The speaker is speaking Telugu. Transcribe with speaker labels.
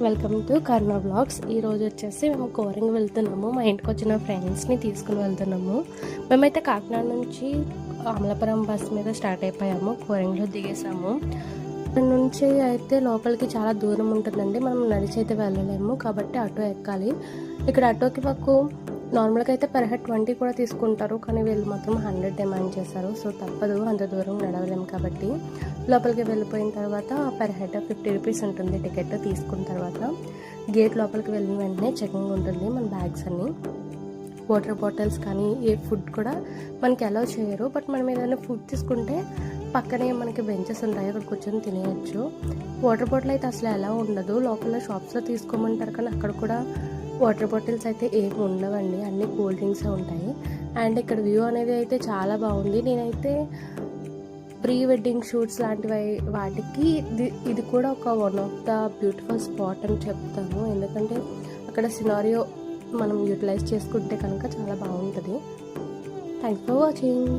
Speaker 1: Welcome to Karna blogs. ఈరోజు వచ్చేసి మేము కోరంగ్ వెళ్తున్నాము. మా ఇంటికి వచ్చిన ఫ్రెండ్స్ని తీసుకుని వెళ్తున్నాము. మేమైతే కాకినాడ నుంచి అమలాపురం బస్ మీద స్టార్ట్ అయిపోయాము. కోరంగ్లో దిగేసాము. అక్కడ నుంచి అయితే లోపలికి చాలా దూరం ఉంటుందండి. మనం నడిచి అయితే వెళ్ళలేము కాబట్టి ఆటో ఎక్కాలి. ఇక్కడ ఆటోకి మాకు నార్మల్గా అయితే పర్ హెడ్ 20 కూడా తీసుకుంటారు, కానీ వీళ్ళు మాత్రం 100 డిమాండ్ చేశారు. సో తప్పదు, అంత దూరం నడవలేము కాబట్టి లోపలికి వెళ్ళిపోయిన తర్వాత పర్ హెడ్ 50 రూపీస్ ఉంటుంది టికెట్. తీసుకున్న తర్వాత గేట్ లోపలికి వెళ్ళిన వెంటనే చెకింగ్ ఉంటుంది. మన బ్యాగ్స్ అన్నీ, వాటర్ బాటిల్స్ కానీ ఏ ఫుడ్ కూడా మనకి అలౌ చేయరు. బట్ మనం ఏదైనా ఫుడ్ తీసుకుంటే పక్కనే మనకి బెంచెస్ ఉంటాయి, అక్కడ కూర్చొని తినేయచ్చు. వాటర్ బాటిల్ అయితే అసలు ఎలా ఉండదు. లోపల షాప్స్లో తీసుకోమంటారు, కానీ అక్కడ కూడా వాటర్ బాటిల్స్ అయితే ఏమి ఉండవండి, అన్ని కూల్ డ్రింక్సే ఉంటాయి. అండ్ ఇక్కడ వ్యూ అనేది అయితే చాలా బాగుంది. నేనైతే ప్రీ వెడ్డింగ్ షూట్స్ లాంటివి వాటికి ఇది కూడా ఒక one of the beautiful spot అని చెప్తాను. ఎందుకంటే అక్కడ సినారియో మనం యూటిలైజ్ చేసుకుంటే కనుక చాలా బాగుంటుంది. Thanks for watching.